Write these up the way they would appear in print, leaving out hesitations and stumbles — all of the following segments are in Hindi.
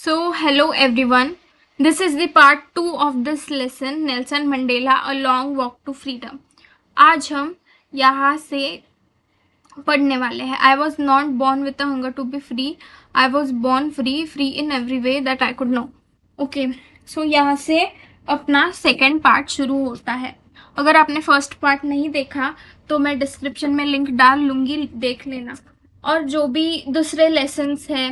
So, hello everyone. This is the part 2 of this lesson, Nelson Mandela, A Long Walk to Freedom. आज हम यहाँ से पढ़ने वाले हैं. I was not born with a hunger to be free. I was born free in every way that I could know. Okay, so यहाँ से अपना सेकेंड पार्ट शुरू होता है. अगर आपने फर्स्ट पार्ट नहीं देखा तो मैं डिस्क्रिप्शन में लिंक डाल लूँगी, देख लेना. और जो भी दूसरे लेसन्स हैं,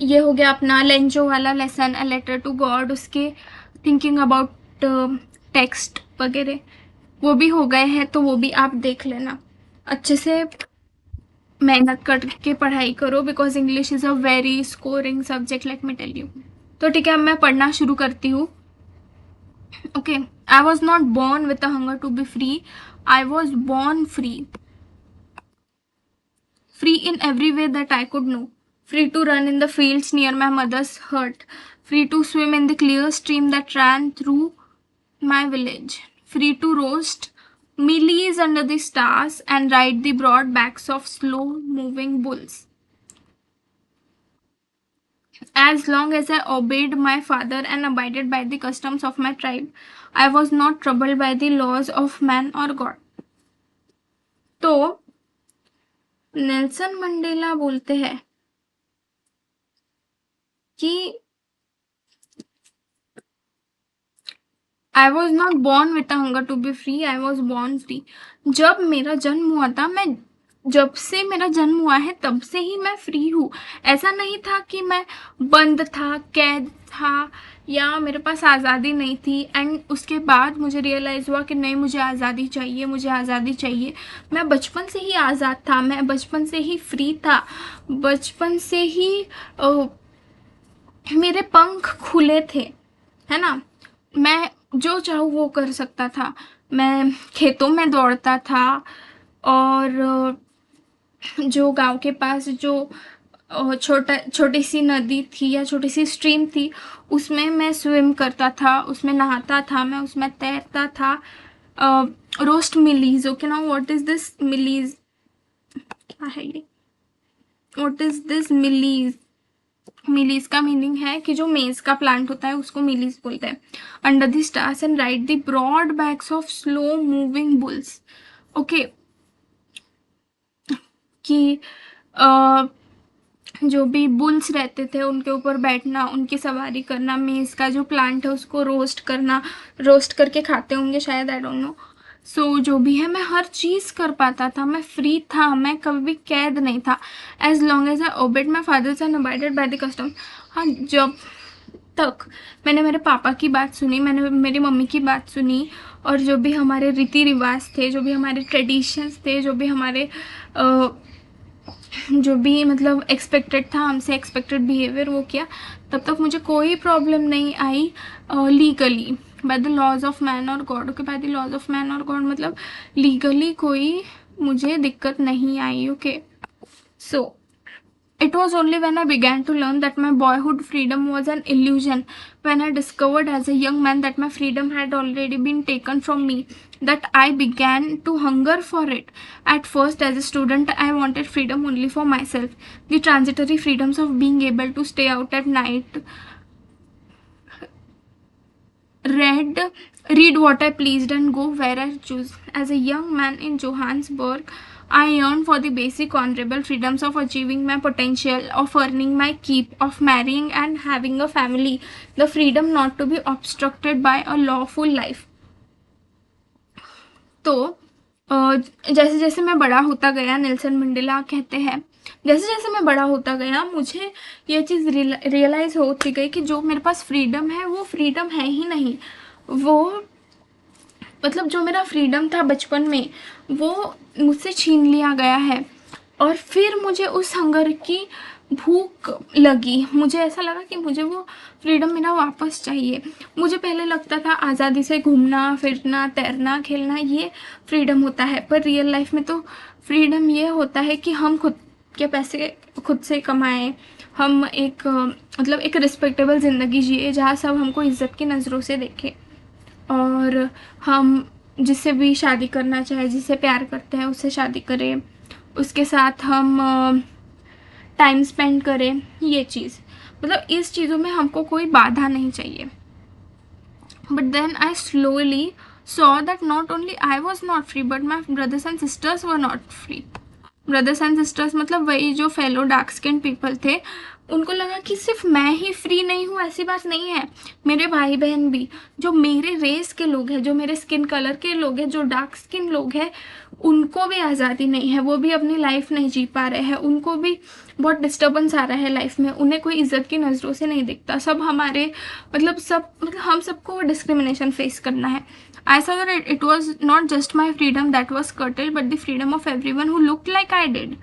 ये हो गया अपना लेंजो वाला lesson, a letter to God, उसके थिंकिंग अबाउट टेक्स्ट वगैरह वो भी हो गए हैं, तो वो भी आप देख लेना. अच्छे से मेहनत करके पढ़ाई करो because English is a very scoring subject, let me tell you. तो ठीक है, अब मैं पढ़ना शुरू करती हूँ. Okay, I was not born with a hunger to be free. I was born free in every way that I could know. Free to run in the fields near my mother's hut. Free to swim in the clear stream that ran through my village. Free to roast mealies under the stars and ride the broad backs of slow-moving bulls. As long as I obeyed my father and abided by the customs of my tribe, I was not troubled by the laws of man or God. तो नेल्सन मंडेला बोलते हैं कि I was not born with a hunger to be free, I was born free. जब मेरा जन्म हुआ था, जब से मेरा जन्म हुआ है तब से ही मैं फ्री हूँ. ऐसा नहीं था कि मैं बंद था, कैद था, या मेरे पास आज़ादी नहीं थी. एंड उसके बाद मुझे रियलाइज़ हुआ कि नहीं, मुझे आज़ादी चाहिए, मुझे आज़ादी चाहिए. मैं बचपन से ही आज़ाद था, मैं बचपन से ही फ्री था, बचपन से ही मेरे पंख खुले थे, है ना. मैं जो चाहूँ वो कर सकता था. मैं खेतों में दौड़ता था, और जो गांव के पास जो छोटी सी नदी थी या छोटी सी स्ट्रीम थी, उसमें मैं स्विम करता था, उसमें नहाता था, मैं उसमें तैरता था. Roast mealies. Okay, now what is this mealies? क्या है ये? What is this mealies? Mealies का मीनिंग है कि जो मेज का प्लांट होता है उसको मिलीज बोलते हैं. Under the stars and ride the broad backs of slow moving bulls. Okay, कि जो भी बुल्स रहते थे उनके ऊपर बैठना, उनकी सवारी करना, मेज का जो प्लांट है उसको रोस्ट करना, रोस्ट करके खाते होंगे शायद, आई डोंट नो. सो जो भी है, मैं हर चीज़ कर पाता था, मैं फ्री था, मैं कभी भी कैद नहीं था. As long as I obeyed my fathers and abided by the custom. हाँ, जब तक मैंने मेरे पापा की बात सुनी, मैंने मेरी मम्मी की बात सुनी, और जो भी हमारे रीति रिवाज थे, जो भी हमारे ट्रेडिशंस थे, जो भी हमारे जो भी मतलब एक्सपेक्टेड था हमसे, एक्सपेक्टेड बिहेवियर वो किया, तब तक मुझे कोई प्रॉब्लम नहीं आई legally by the laws of man और God. Okay, by the laws of man और गॉड मतलब लीगली कोई मुझे दिक्कत नहीं आई. Okay, so it was only when I began to learn that my boyhood freedom was an illusion, when I discovered as a young man that my freedom had already been taken from me, that I began to hunger for it. At first, as a student, I wanted freedom only for myself. The transitory freedoms of being able to stay out at night, read what I pleased and go where I choose. As a young man in Johannesburg, I yearned for the basic honorable freedoms of achieving my potential, of earning my keep, of marrying and having a family, the freedom not to be obstructed by a lawful life. तो जैसे जैसे मैं बड़ा होता गया, नेल्सन मंडेला कहते हैं, जैसे जैसे मैं बड़ा होता गया, मुझे ये चीज़ रियलाइज़ होती गई कि जो मेरे पास फ्रीडम है वो फ्रीडम है ही नहीं. वो मतलब जो मेरा फ्रीडम था बचपन में वो मुझसे छीन लिया गया है. और फिर मुझे उस हंगर की भूख लगी. मुझे ऐसा लगा कि मुझे वो फ्रीडम मेरा वापस चाहिए. मुझे पहले लगता था आज़ादी से घूमना फिरना, तैरना, खेलना ये फ्रीडम होता है, पर रियल लाइफ में तो फ्रीडम ये होता है कि हम खुद के पैसे खुद से कमाएं, हम एक मतलब एक रिस्पेक्टेबल ज़िंदगी जिए जहाँ सब हमको इज़्ज़त की नज़रों से देखें, और हम जिससे भी शादी करना चाहे, जिससे प्यार करते हैं उससे शादी करें, उसके साथ हम टाइम स्पेंड करें, ये चीज़ मतलब इस चीज़ों में हमको कोई बाधा नहीं चाहिए. But then I slowly saw that not only I was not free but my brothers and sisters were not free. Brothers and sisters मतलब वही जो फेलो डार्क स्किन पीपल थे, उनको लगा कि सिर्फ मैं ही फ्री नहीं हूँ. ऐसी बात नहीं है, मेरे भाई बहन भी, जो मेरे रेस के लोग हैं, जो मेरे स्किन कलर के लोग हैं, जो डार्क स्किन लोग हैं, उनको भी आज़ादी नहीं है. वो भी अपनी लाइफ नहीं जी पा रहे हैं, उनको भी बहुत डिस्टर्बेंस आ रहा है लाइफ में. उन्हें कोई इज्जत की नज़रों से नहीं दिखता. सब हमारे मतलब हम सबको डिस्क्रिमिनेशन फेस करना है. I saw that it was not just my freedom that was curtailed, but the freedom of everyone who looked like I did.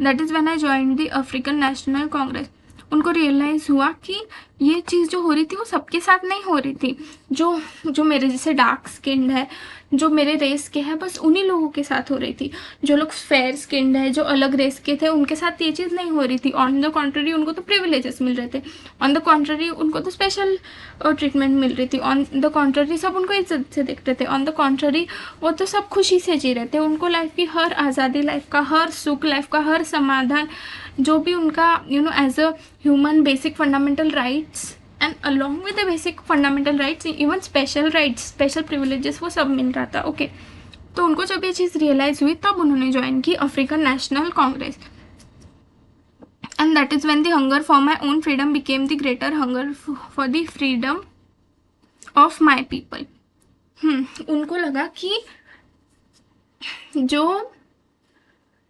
That is when I joined the African National Congress. उनको रियलाइज़ हुआ कि ये चीज़ जो हो रही थी वो सबके साथ नहीं हो रही थी. जो मेरे जैसे डार्क स्किन्ड है, जो मेरे रेस के हैं, बस उन्हीं लोगों के साथ हो रही थी. जो लोग फेयर स्किन्ड है, जो अलग रेस के थे, उनके साथ ये चीज़ नहीं हो रही थी. ऑन द कॉन्ट्ररी उनको तो प्रिविलेजेस मिल रहे थे. ऑन द कॉन्ट्ररी उनको तो स्पेशल ट्रीटमेंट मिल रही थी. ऑन द कॉन्ट्ररी सब उनको इज्जत से देखते थे. ऑन द कॉन्ट्ररी वो तो सब खुशी से जी रहे थे. उनको लाइफ की हर आज़ादी, लाइफ का हर सुख, लाइफ का हर समाधान, जो भी उनका as a human basic fundamental rights and along with the basic fundamental rights even special rights, special privileges, वो सब मिल रहा था. ओके, तो उनको जब ये चीज़ रियलाइज़ हुई तब उन्होंने ज्वाइन की African national Congress. And that is when the hunger for my own freedom became the greater hunger for the freedom of my people. उनको लगा कि जो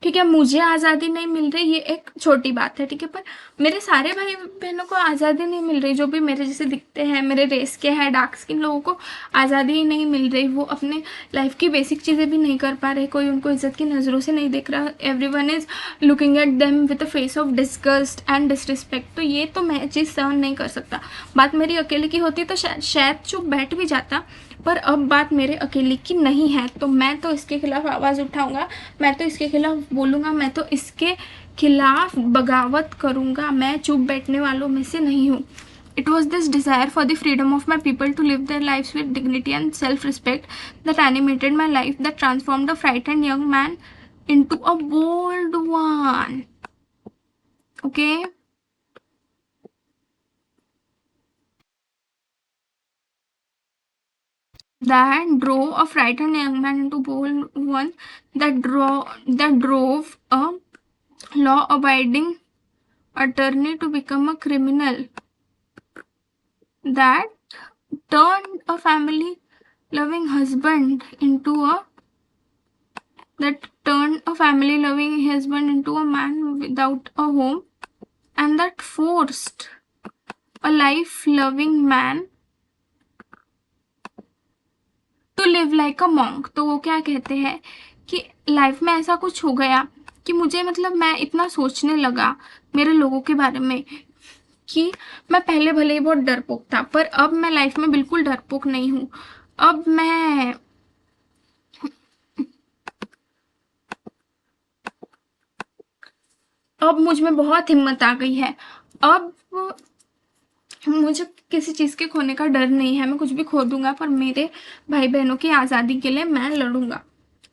ठीक है मुझे आज़ादी नहीं मिल रही, ये एक छोटी बात है, ठीक है, पर मेरे सारे भाई बहनों को आज़ादी नहीं मिल रही, जो भी मेरे जैसे दिखते हैं, मेरे रेस के हैं, डार्क स्किन लोगों को आज़ादी ही नहीं मिल रही. वो अपने लाइफ की बेसिक चीज़ें भी नहीं कर पा रहे. कोई उनको इज्जत की नज़रों से नहीं देख रहा. Everyone is looking at them with a face of disgust and disrespect. तो ये तो मैं चीज़ सहन नहीं कर सकता. बात मेरी अकेले की होती तो शायद चुप बैठ भी जाता, पर अब बात मेरे अकेले की नहीं है. तो मैं तो इसके खिलाफ आवाज़ उठाऊंगा, मैं तो इसके खिलाफ बोलूँगा, मैं तो इसके खिलाफ बगावत करूँगा. मैं चुप बैठने वालों में से नहीं हूँ. It was this desire for the freedom of my people to live their lives with dignity and self-respect that animated my life, that transformed a frightened young man into a bold one. Okay? That drove a frightened young man into bold one, that drove a law-abiding attorney to become a criminal, that turned a family-loving husband into a man without a home, and that forced a life-loving man to live like a monk. तो वो क्या कहते हैं कि लाइफ में ऐसा कुछ हो गया कि मुझे मतलब मैं इतना सोचने लगा मेरे लोगों के बारे में कि मैं पहले भले ही बहुत डरपोक था, पर अब मैं लाइफ में बिल्कुल डरपोक नहीं हूँ. अब मुझ में बहुत हिम्मत आ गई है. अब मुझे किसी चीज़ के खोने का डर नहीं है. मैं कुछ भी खो दूंगा, पर मेरे भाई बहनों की आज़ादी के लिए मैं लड़ूंगा.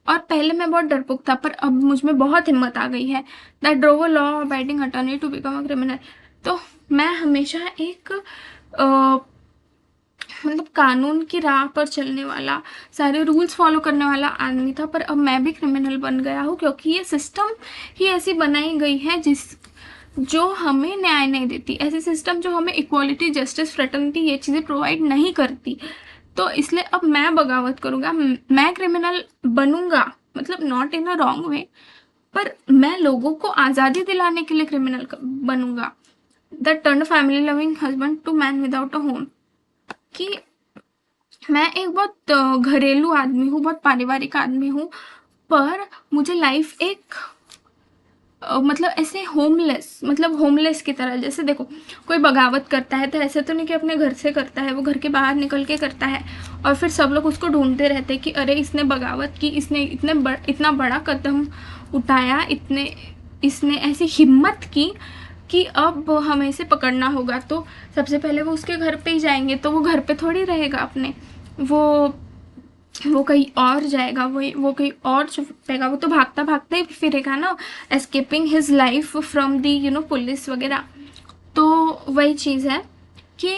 और पहले मैं बहुत डरपोक था, पर अब मुझ में बहुत हिम्मत आ गई है. That drove a law abiding attorney to become a criminal. तो मैं हमेशा एक मतलब कानून की राह पर चलने वाला, सारे रूल्स फॉलो करने वाला आदमी था, पर अब मैं भी क्रिमिनल बन गया हूँ, क्योंकि ये सिस्टम ही ऐसी बनाई गई है जो हमें न्याय नहीं देती. ऐसी सिस्टम जो हमें इक्वालिटी, जस्टिस, फ्रेटर्निटी, ये चीज़ें प्रोवाइड नहीं करती. तो इसलिए अब मैं बगावत करूँगा, मैं क्रिमिनल बनूंगा, मतलब not in a wrong way, पर मैं लोगों को आज़ादी दिलाने के लिए क्रिमिनल बनूंगा. That turn family loving husband to man without a home. कि मैं एक बहुत घरेलू आदमी हूँ, बहुत पारिवारिक आदमी हूँ, पर मुझे लाइफ एक मतलब ऐसे होमलेस की तरह. जैसे देखो कोई बगावत करता है तो ऐसे तो नहीं कि अपने घर से करता है, वो घर के बाहर निकल के करता है और फिर सब लोग उसको ढूंढते रहते हैं कि अरे इसने बगावत की, इसने इतना बड़ा कदम उठाया, इसने ऐसी हिम्मत की कि अब हमें इसे पकड़ना होगा. तो सबसे पहले वो उसके घर पे ही जाएंगे, तो वो घर पे थोड़ी रहेगा अपने, वो वो कहीं और जाएगा, वो कहीं और छुपेगा, वो तो भागता भागता ही फिरेगा ना, escaping his life from the police वगैरह। तो वही चीज़ है कि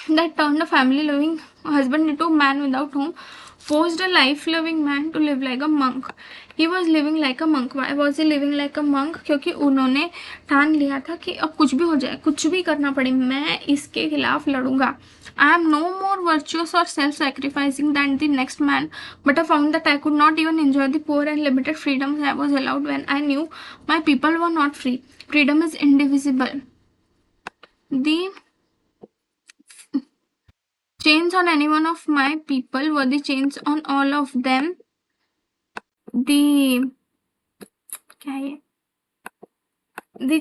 that turned a family loving husband into a man without home, forced a life loving man to live like a monk. He was living like a monk. Why was he living like a monk? क्योंकि उन्होंने ठान लिया था कि अब कुछ भी हो जाए, कुछ भी करना पड़े, मैं इसके खिलाफ लड़ूंगा. I am no more virtuous or self-sacrificing than the next man, but I found that I could not even enjoy the poor and limited freedoms I was allowed when I knew my people were not free. Freedom is indivisible. The chains on any one of my people were the chains on all of them. The क्या है? The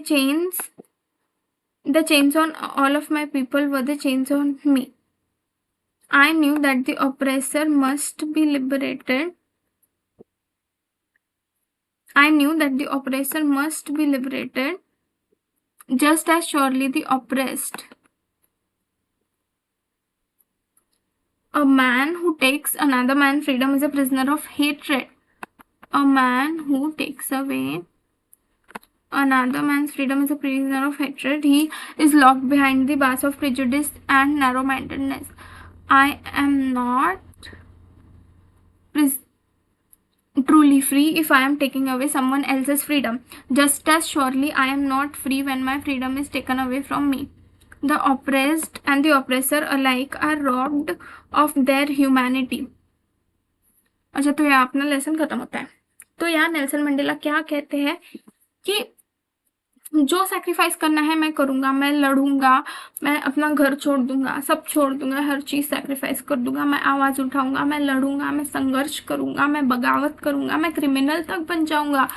chains on all of my people were the chains on me. I knew that the oppressor must be liberated. I knew that the oppressor must be liberated, just as surely the oppressed. A man who takes another man's freedom is a prisoner of hatred. A man who takes away another man's freedom is a prisoner of hatred. He is locked behind the bars of prejudice and narrow-mindedness. I am not truly free if I am taking away someone else's freedom. Just as surely I am not free when my freedom is taken away from me. The oppressed and the oppressor alike are robbed of their humanity. अच्छा, तो यहाँ अपना लेसन खत्म होता है. तो यहाँ नेल्सन मंडेला क्या कहते हैं कि जो सैक्रिफाइस करना है मैं करूँगा, मैं लड़ूंगा, मैं अपना घर छोड़ दूंगा, सब छोड़ दूंगा, हर चीज़ सैक्रिफाइस कर दूंगा, मैं आवाज़ उठाऊंगा, मैं लड़ूंगा, मैं संघर्ष करूंगा, मैं बगावत करूंगा, मैं क्रिमिनल तक बन जाऊंगा,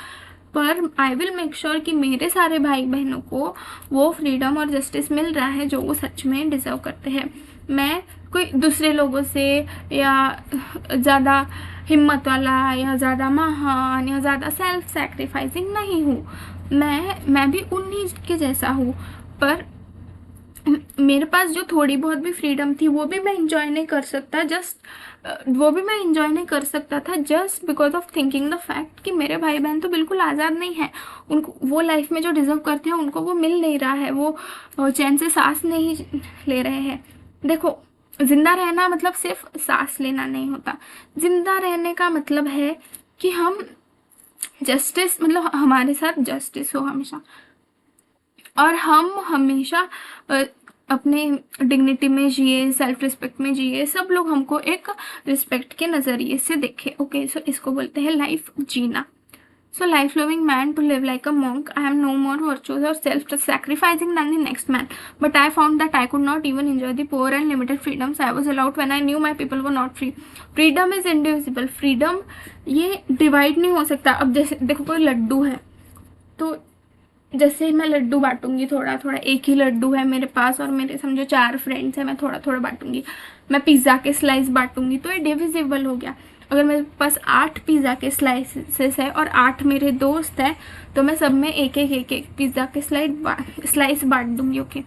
पर आई विल मेक श्योर कि मेरे सारे भाई बहनों को वो फ्रीडम और जस्टिस मिल रहा है जो वो सच में डिज़र्व करते हैं. मैं कोई दूसरे लोगों से या ज़्यादा हिम्मत वाला या ज़्यादा महान या ज़्यादा सेल्फ सैक्रिफाइसिंग नहीं हूँ. मैं भी उन्हीं के जैसा हूँ, पर मेरे पास जो थोड़ी बहुत भी फ्रीडम थी वो भी मैं इंजॉय नहीं कर सकता. Just because of thinking the fact कि मेरे भाई बहन तो बिल्कुल आज़ाद नहीं है. उनको वो लाइफ में जो डिज़र्व करते हैं उनको वो मिल नहीं रहा है, वो चैन से सांस नहीं ले रहे हैं. देखो, जिंदा रहना मतलब सिर्फ सांस लेना नहीं होता. जिंदा रहने का मतलब है कि हम जस्टिस, मतलब हमारे साथ जस्टिस हो हमेशा, और हम हमेशा अपने डिग्निटी में जिए, सेल्फ रिस्पेक्ट में जिए, सब लोग हमको एक रिस्पेक्ट के नज़रिए से देखे. ओके, सो इसको बोलते हैं life Jeena. So life loving man to live like a monk. I am no more virtuous or self-sacrificing than the next man. But I found that I could not even enjoy the poor and limited freedoms I was allowed when I knew my people were not free. Freedom is indivisible. Freedom ये डिवाइड नहीं हो सकता. अब जैसे देखो, कोई लड्डू है, तो जैसे मैं लड्डू बांटूंगी थोड़ा थोड़ा, एक ही लड्डू है मेरे पास और मेरे समझो 4 फ्रेंड्स हैं, मैं थोड़ा थोड़ा बांटूंगी. मैं पिज़्ज़ा के स्लाइस बांटूंगी तो ये डिविजिबल हो गया. अगर मेरे पास 8 पिज़्ज़ा के स्लाइसेस है और 8 मेरे दोस्त हैं, तो मैं सब में एक एक पिज़्ज़ा के स्लाइस बांट दूंगी. ओके,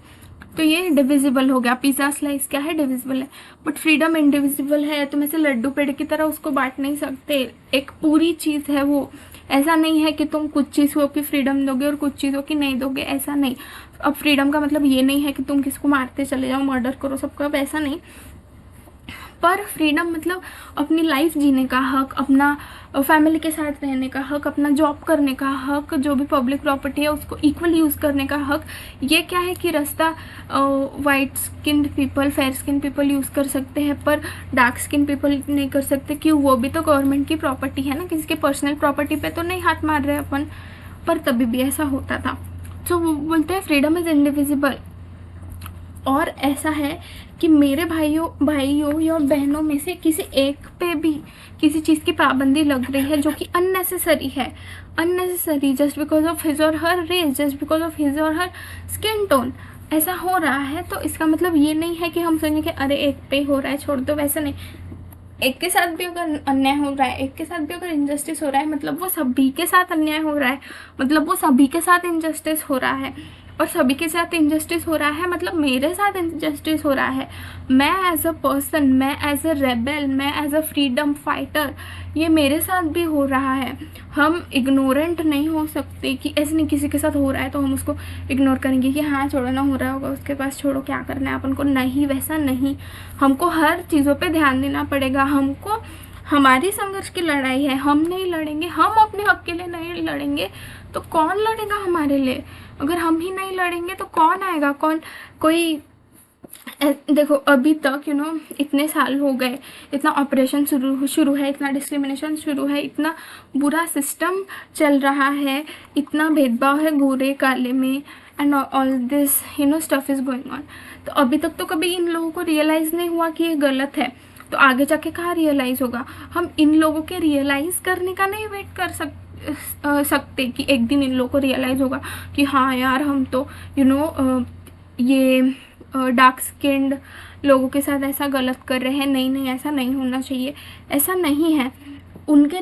तो ये डिविजिबल हो गया. पिज़्ज़ा स्लाइस क्या है? डिविजिबल है. बट फ्रीडम इंडिविजिबल है, तो मैं से लड्डू पेड़ की तरह उसको बांट नहीं सकते. एक पूरी चीज़ है वो. ऐसा नहीं है कि तुम कुछ चीज़ों की फ्रीडम दोगे और कुछ चीज़ों की नहीं दोगे, ऐसा नहीं. अब फ्रीडम का मतलब ये नहीं है कि तुम किसको मारते चले जाओ, मर्डर करो सबको, अब ऐसा नहीं. पर फ्रीडम मतलब अपनी लाइफ जीने का हक, अपना फैमिली के साथ रहने का हक, अपना जॉब करने का हक, जो भी पब्लिक प्रॉपर्टी है उसको इक्वल यूज़ करने का हक. ये क्या है कि रास्ता white skin people, fair skin people use कर सकते हैं, पर डार्क स्किन पीपल नहीं कर सकते. क्यों? वो भी तो गवर्नमेंट की प्रॉपर्टी है ना, किसी के पर्सनल प्रॉपर्टी पे तो नहीं हाथ मार रहे अपन. पर तभी भी ऐसा होता था. तो वो बोलते हैं फ्रीडम इज़ इंडिविजिबल. और ऐसा है कि मेरे भाइयों या बहनों में से किसी एक पे भी किसी चीज़ की पाबंदी लग रही है जो कि अननेसेसरी है, unnecessary, just because of his or her race, just because of his or her skin tone, ऐसा हो रहा है. तो इसका मतलब ये नहीं है कि हम सोचें कि अरे एक पे हो रहा है छोड़ दो, वैसा नहीं. एक के साथ भी अगर अन्याय हो रहा है, एक के साथ भी अगर इनजस्टिस हो रहा है, मतलब वो सभी के साथ अन्याय हो रहा है, मतलब वो सभी के साथ इनजस्टिस हो रहा है. और सभी के साथ इनजस्टिस हो रहा है, मतलब मेरे साथ इनजस्टिस हो रहा है। मैं एज अ पर्सन, मैं एज अ रेबल, मैं एज अ फ्रीडम फाइटर, ये मेरे साथ भी हो रहा है। हम इग्नोरेंट नहीं हो सकते कि ऐसे नहीं, किसी के साथ हो रहा है तो हम उसको इग्नोर करेंगे कि हाँ छोड़ो ना, हो रहा होगा उसके पास, छोड़ो क्या करना है अपन को। नहीं, वैसा नहीं, हमको हर चीज़ों पे ध्यान देना पड़ेगा। हमको, हमारी संघर्ष की लड़ाई है, हम नहीं लड़ेंगे, हम अपने हक के लिए नहीं लड़ेंगे तो कौन लड़ेगा हमारे लिए? अगर हम ही नहीं लड़ेंगे तो कौन आएगा? कौन? कोई देखो अभी तक इतने साल हो गए, इतना ऑपरेशन शुरू है, इतना डिस्क्रिमिनेशन शुरू है, इतना बुरा सिस्टम चल रहा है, इतना भेदभाव है गोरे काले में, and all this stuff is going on. तो अभी तक तो कभी इन लोगों को रियलाइज़ नहीं हुआ कि ये गलत है, तो आगे जाके कहाँ रियलाइज़ होगा? हम इन लोगों के रियलाइज़ करने का नहीं वेट कर सकते कि एक दिन इन लोगों को रियलाइज़ होगा कि हाँ यार हम तो ये डार्क स्किन्ड लोगों के साथ ऐसा गलत कर रहे हैं, नहीं नहीं ऐसा नहीं होना चाहिए। ऐसा नहीं है, उनके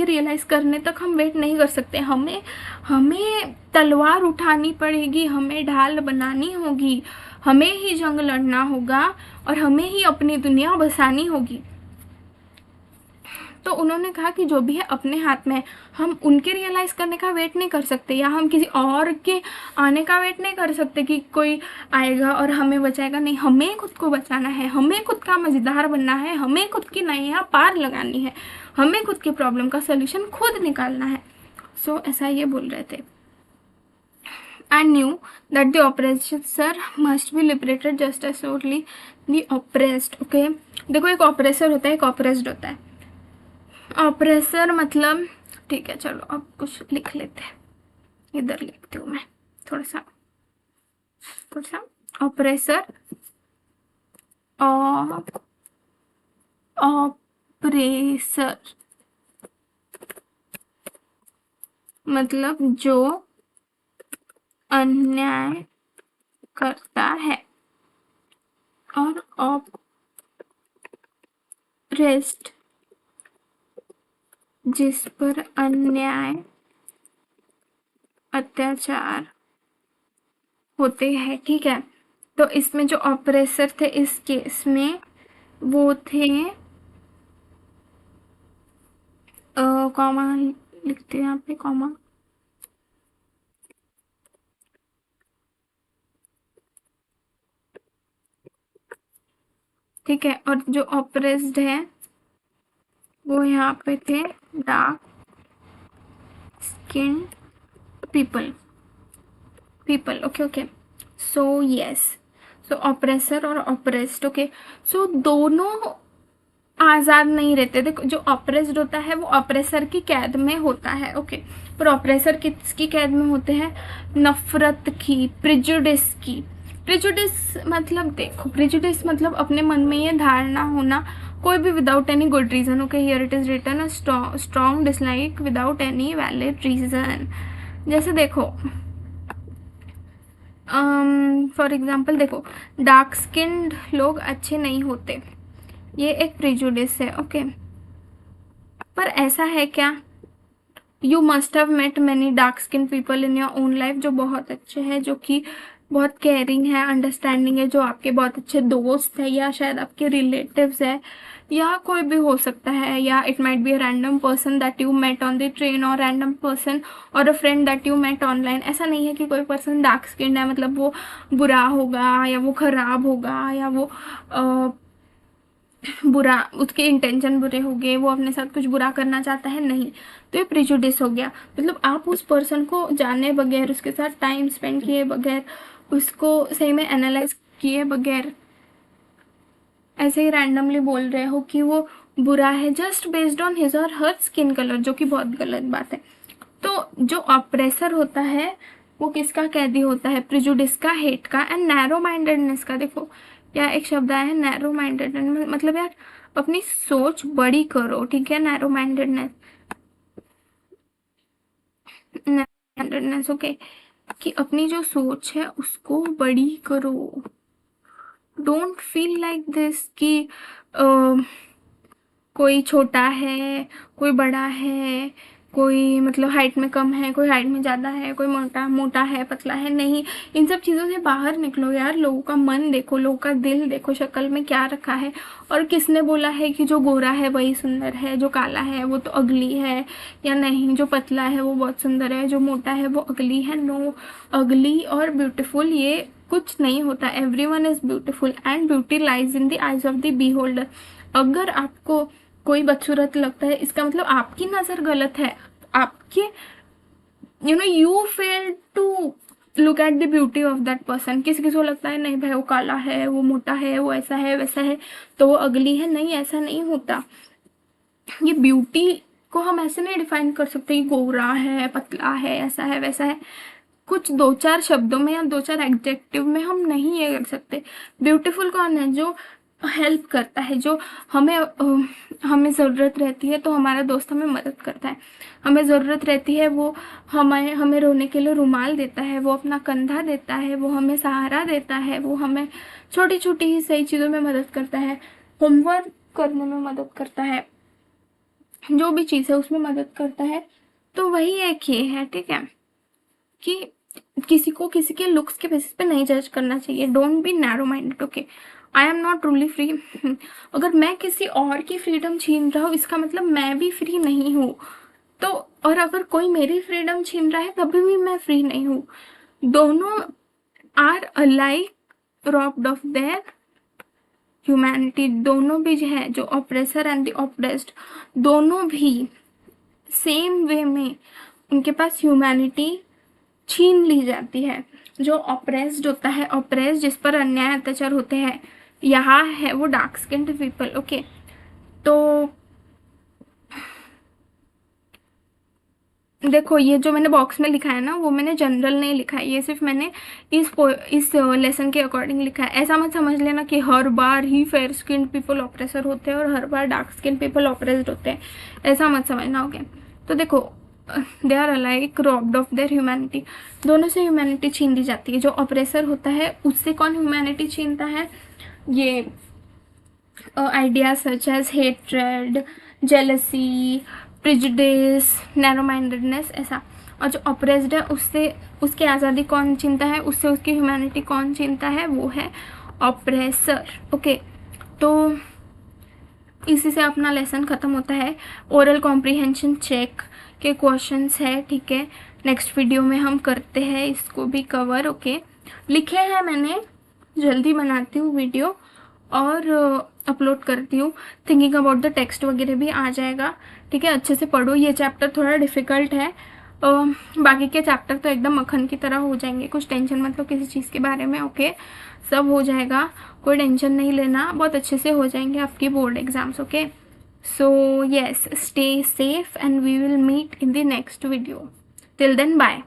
रियलाइज़ करने तक हम वेट नहीं कर सकते। हमें हमें तलवार उठानी पड़ेगी, हमें ढाल बनानी होगी, हमें ही जंग लड़ना होगा और हमें ही अपनी दुनिया बसानी होगी। तो उन्होंने कहा कि जो भी है अपने हाथ में है, हम उनके रियलाइज़ करने का वेट नहीं कर सकते, या हम किसी और के आने का वेट नहीं कर सकते कि कोई आएगा और हमें बचाएगा। नहीं, हमें खुद को बचाना है, हमें खुद का मज़ेदार बनना है, हमें खुद की नैया पार लगानी है, हमें खुद की प्रॉब्लम का सोल्यूशन खुद निकालना है। सो ऐसा ये बोल रहे थे। I knew that the oppressor must be liberated just as surely the oppressed. Okay, देखो एक ऑपरेसर होता है, एक ऑपरेस्ड होता है। ऑपरेसर मतलब, ठीक है चलो अब कुछ लिख लेते हैं, इधर लिखती हूँ मैं थोड़ा सा। ऑपरेसर, ऑपरेसर मतलब जो अन्याय करता है, और ऑपरेस्ड जिस पर अन्याय अत्याचार होते हैं। ठीक है, तो इसमें जो ऑपरेसर थे इस केस में वो थे, कॉमा लिखते हैं यहाँ पे, कॉमा, ठीक है। और जो ऑपरेस्ड है वो यहाँ पे थे dark skin people. Okay. So yes, so oppressor और ऑपरेस्ड, ओके। सो दोनों आज़ाद नहीं रहते। देखो जो ऑपरेस्ड होता है वो ऑपरेसर की कैद में होता है, ओके। पर ऑपरेसर किसकी कैद में होते हैं? नफरत की, प्रिजुडिस की। प्रिजुडिस मतलब, देखो प्रिजुडिस मतलब अपने मन में ये धारणा होना, कोई भी without any good reason, okay. Here it is written a strong dislike without any valid reason. जैसे देखो फॉर एग्जाम्पल देखो, डार्क स्किन्ड लोग अच्छे नहीं होते, ये एक प्रिजुडिस है, ओके। पर ऐसा है क्या? You must have met many dark skin people in your own life जो बहुत अच्छे हैं, जो कि बहुत केयरिंग है, अंडरस्टैंडिंग है, जो आपके बहुत अच्छे दोस्त है, या शायद आपके रिलेटिव्स है, या कोई भी हो सकता है, या it might be a random person that you met on the train, और रैंडम पर्सन और a friend that you met online. ऐसा नहीं है कि कोई पर्सन डार्क स्किन है मतलब वो बुरा होगा, या वो खराब होगा, या वो बुरा, उसके इंटेंशन बुरे हो गए, वो अपने साथ कुछ बुरा करना चाहता है, नहीं। तो ये प्रिजुडिस हो गया, मतलब आप उस पर्सन को जाने बगैर, उसके साथ टाइम स्पेंड किए बगैर, उसको सही में एनालाइज किए बगैर ऐसे ही रैंडमली बोल रहे हो कि वो बुरा है just based on his or her skin colour, जो कि बहुत गलत बात है। तो जो ऑपरेसर होता है वो किसका कैदी होता है? प्रिजुडिस का, हेट का, एंड नैरो माइंडेडनेस का। देखो क्या एक शब्द आया है, नैरो माइंडेडनेस, मतलब यार अपनी सोच बड़ी करो, ठीक है। नैरो माइंडेडनेस, ओके, कि अपनी जो सोच है उसको बड़ी करो। डोंट फील लाइक दिस कि कोई छोटा है, कोई बड़ा है, कोई मतलब हाइट में कम है, कोई हाइट में ज़्यादा है, कोई मोटा है, पतला है, नहीं। इन सब चीज़ों से बाहर निकलो यार, लोगों का मन देखो, लोगों का दिल देखो, शक्ल में क्या रखा है। और किसने बोला है कि जो गोरा है वही सुंदर है, जो काला है वो तो अगली है, या नहीं जो पतला है वो बहुत सुंदर है, जो मोटा है वो अगली है। नो, अगली और ब्यूटीफुल ये कुछ नहीं होता। Everyone is beautiful and beauty lies in the eyes of the beholder. अगर आपको कोई बदसूरत लगता है, इसका मतलब आपकी नज़र गलत है, आपके you fail to look at the beauty of that person. किसी किसी को लगता है नहीं भाई वो काला है, वो मोटा है, वो ऐसा है वैसा है तो वो अगली है। नहीं, ऐसा नहीं होता। ये ब्यूटी को हम ऐसे नहीं डिफाइन कर सकते कि गोरा है, पतला है, ऐसा है वैसा है। कुछ 2-4 शब्दों में या 2-4 एडजेक्टिव में हम नहीं ये कर सकते। ब्यूटीफुल कौन है? जो हेल्प करता है, जो हमें ज़रूरत रहती है तो हमारा दोस्त हमें मदद करता है। हमें ज़रूरत रहती है वो हमें रोने के लिए रुमाल देता है, वो अपना कंधा देता है, वो हमें सहारा देता है, वो हमें छोटी छोटी ही सही चीज़ों में मदद करता है, होमवर्क करने में मदद करता है, जो भी चीज़ है उसमें मदद करता है। तो वही एक ये है, ठीक है, कि किसी को किसी के लुक्स के बेसिस पे नहीं जज करना चाहिए। Don't be narrow minded, okay. I am not truly free. अगर मैं किसी और की फ्रीडम छीन रहा हूँ इसका मतलब मैं भी फ्री नहीं हूँ। तो और अगर कोई मेरी फ्रीडम छीन रहा है तभी भी मैं फ्री नहीं हूँ। दोनों are alike robbed of their humanity. दोनों भी जो है, जो ऑपरेसर एंड द ऑपरेस्ड, दोनों भी सेम वे में उनके पास ह्यूमैनिटी छीन ली जाती है। जो ऑपरेस्ड होता है, ऑपरेस्ड जिस पर अन्याय अत्याचार होते हैं, यहाँ है वो डार्क स्किन्ड पीपल, ओके। तो देखो ये जो मैंने बॉक्स में लिखा है ना, वो मैंने जनरल नहीं लिखा है, ये सिर्फ मैंने इस लेसन के अकॉर्डिंग लिखा है। ऐसा मत समझ लेना कि हर बार ही फेयर स्किन पीपल ऑपरेसर होते हैं और हर बार डार्क स्किन पीपल ऑपरेस्ड होते हैं, ऐसा मत समझना, ओके। तो देखो they are alike robbed of their humanity. दोनों से ह्यूमैनिटी छीन ली जाती है। जो ऑपरेसर होता है उससे कौन ह्यूमैनिटी छीनता है? ये ideas such as hatred, jealousy, prejudice, narrow mindedness, ऐसा। और जो ऑपरेस्ड है उससे उसकी आज़ादी कौन छीनता है? उससे उसकी ह्यूमैनिटी कौन छीनता है? वो है ऑपरेसर, ओके। तो इसी से अपना लेसन ख़त्म होता है। ओरल कॉम्प्रीहेंशन चेक के क्वेश्चंस है, ठीक है। नेक्स्ट वीडियो में हम करते हैं इसको भी कवर, ओके। लिखे हैं मैंने, जल्दी बनाती हूँ वीडियो और अपलोड करती हूँ। थिंकिंग अबाउट द टेक्स्ट वगैरह भी आ जाएगा, ठीक है। अच्छे से पढ़ो, ये चैप्टर थोड़ा डिफ़िकल्ट है। बाकी के चैप्टर तो एकदम मक्खन की तरह हो जाएंगे, कुछ टेंशन मत लो किसी चीज़ के बारे में, ओके। सब हो जाएगा, कोई टेंशन नहीं लेना, बहुत अच्छे से हो जाएंगे आपकी board exams, okay. So yes, stay safe and we will meet in the next video. Till then, bye.